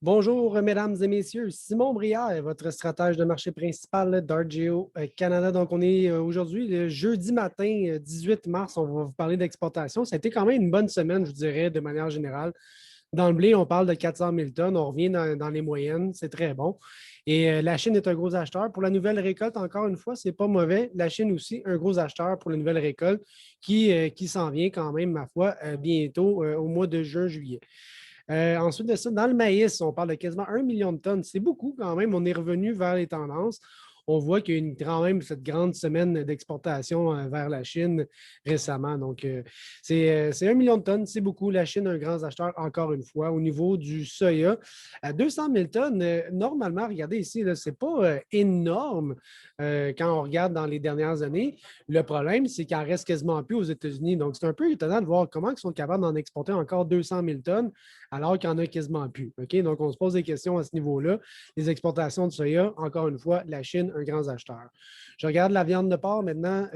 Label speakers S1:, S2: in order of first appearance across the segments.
S1: Bonjour, mesdames et messieurs. Simon Briard, votre stratège de marché principal d'Argeo Canada. Donc, on est aujourd'hui le jeudi matin, 18 mars. On va vous parler d'exportation. Ça a été quand même une bonne semaine, je vous dirais, de manière générale. Dans le blé, on parle de 400 000 tonnes. On revient dans les moyennes. C'est très bon. Et la Chine est un gros acheteur. Pour la nouvelle récolte, encore une fois, c'est pas mauvais. La Chine aussi, un gros acheteur pour la nouvelle récolte qui s'en vient quand même, ma foi, bientôt au mois de juin-juillet. Ensuite de ça, dans le maïs, on parle de quasiment 1 million de tonnes. C'est beaucoup quand même. On est revenu vers les tendances. On voit qu'il y a quand même cette grande semaine d'exportation vers la Chine récemment. Donc, c'est 1 million de tonnes, c'est beaucoup. La Chine, un grand acheteur, encore une fois. Au niveau du soya, à 200 000 tonnes, normalement, regardez ici, ce n'est pas énorme quand on regarde dans les dernières années. Le problème, c'est qu'il en reste quasiment plus aux États-Unis. Donc, c'est un peu étonnant de voir comment ils sont capables d'en exporter encore 200 000 tonnes alors qu'il n'y en a quasiment plus. OK? Donc, on se pose des questions à ce niveau-là. Les exportations de soya, encore une fois, la Chine, un grand acheteur. Je regarde la viande de porc maintenant,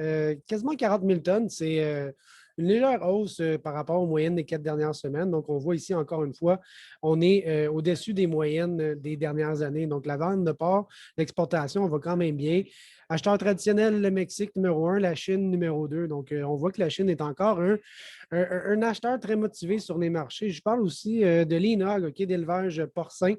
S1: quasiment 40 000 tonnes. C'est une légère hausse par rapport aux moyennes des 4 dernières semaines. Donc, on voit ici, encore une fois, on est au-dessus des moyennes des dernières années. Donc, la vente de porc, l'exportation, va quand même bien. Acheteur traditionnel, le Mexique numéro 1, la Chine numéro 2. Donc, on voit que la Chine est encore un acheteur très motivé sur les marchés. Je parle aussi de l'INOG, OK, d'élevage porcin.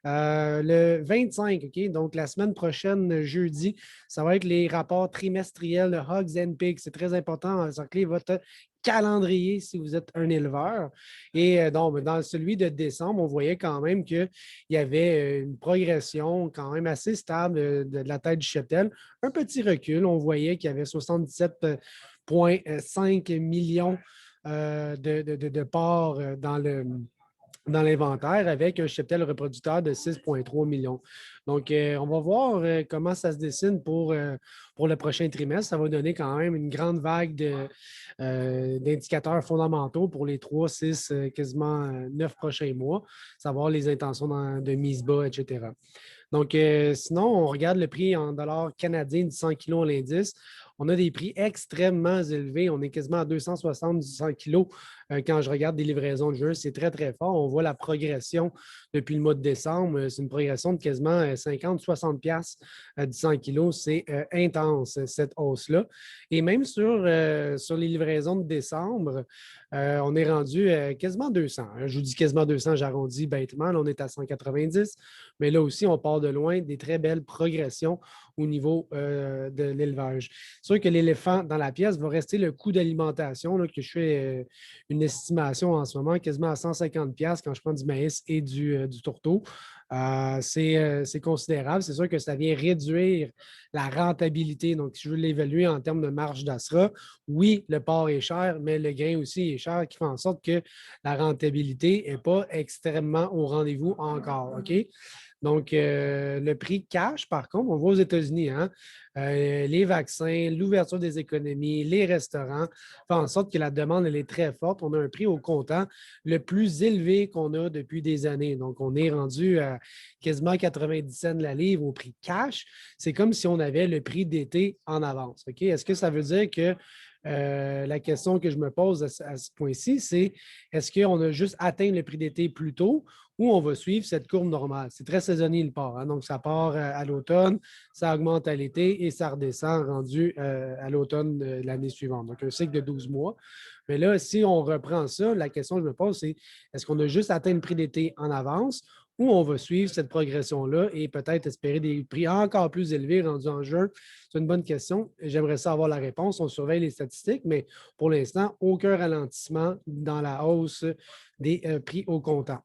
S1: Le 25, OK, donc la semaine prochaine, jeudi, ça va être les rapports trimestriels de Hogs and Pigs. C'est très important à encercler votre calendrier si vous êtes un éleveur. Et donc, dans celui de décembre, on voyait quand même qu'il y avait une progression quand même assez stable de la tête du cheptel. Un petit recul, on voyait qu'il y avait 77,5 millions de porcs dans l'inventaire avec un cheptel reproducteur de 6,3 millions. Donc, on va voir comment ça se dessine pour le prochain trimestre. Ça va donner quand même une grande vague d'indicateurs fondamentaux pour les 3, 6, quasiment 9 prochains mois, savoir les intentions de mise bas, etc. Donc, sinon, on regarde le prix en dollars canadiens du 100 kg à l'indice. On a des prix extrêmement élevés. On est quasiment à 260 du 100 kg quand je regarde des livraisons de juin. C'est très, très fort. On voit la progression depuis le mois de décembre. C'est une progression de quasiment 50-60 piastres du 100 kg. C'est intense, cette hausse-là. Et même sur les livraisons de décembre, on est rendu quasiment 200. Je vous dis quasiment 200, j'arrondis bêtement. Là, on est à 190. Mais là aussi, on part de loin, des très belles progressions au niveau de l'élevage. C'est sûr que l'éléphant dans la pièce va rester le coût d'alimentation, que je fais une estimation en ce moment, quasiment à 150 quand je prends du maïs et du tourteau. C'est considérable. C'est sûr que ça vient réduire la rentabilité. Donc, si je veux l'évaluer en termes de marge d'ASRA, oui, le porc est cher, mais le grain aussi est cher, qui fait en sorte que la rentabilité n'est pas extrêmement au rendez-vous encore. OK? Donc, le prix cash, par contre, on voit aux États-Unis, hein, les vaccins, l'ouverture des économies, les restaurants, font en sorte que la demande, elle est très forte. On a un prix au comptant le plus élevé qu'on a depuis des années. Donc, on est rendu à quasiment 90 cents de la livre au prix cash. C'est comme si on avait le prix d'été en avance. OK? Est-ce que ça veut dire que la question que je me pose à ce point-ci, c'est est-ce qu'on a juste atteint le prix d'été plus tôt ou on va suivre cette courbe normale? C'est très saisonnier le port. Hein? Donc, ça part à l'automne, ça augmente à l'été et ça redescend rendu à l'automne de l'année suivante. Donc, un cycle de 12 mois. Mais là, si on reprend ça, la question que je me pose, c'est est-ce qu'on a juste atteint le prix d'été en avance ou on va suivre cette progression-là et peut-être espérer des prix encore plus élevés rendus en juin? C'est une bonne question. J'aimerais ça avoir la réponse. On surveille les statistiques, mais pour l'instant, aucun ralentissement dans la hausse des prix au comptant.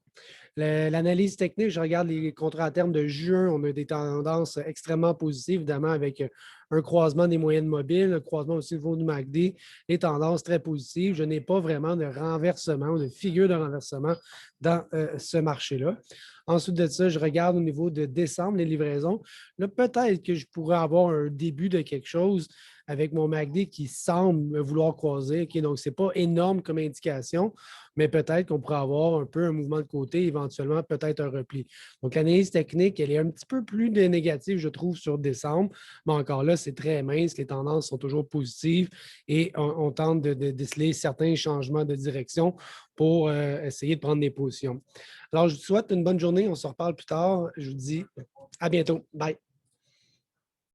S1: L'analyse technique, je regarde les contrats à terme de juin. On a des tendances extrêmement positives, évidemment, avec un croisement des moyennes mobiles, un croisement aussi au niveau du MACD, des tendances très positives. Je n'ai pas vraiment de renversement ou de figure de renversement dans ce marché-là. Ensuite de ça, je regarde au niveau de décembre, les livraisons. Là, peut-être que je pourrais avoir un début de quelque chose avec mon MACD qui semble vouloir croiser. OK, donc, ce n'est pas énorme comme indication, mais peut-être qu'on pourrait avoir un peu un mouvement de côté, éventuellement peut-être un repli. Donc, l'analyse technique, elle est un petit peu plus négative, je trouve, sur décembre, mais encore là, c'est très mince, les tendances sont toujours positives et on tente de déceler certains changements de direction pour essayer de prendre des positions. Alors, je vous souhaite une bonne journée. On se reparle plus tard. Je vous dis à bientôt. Bye.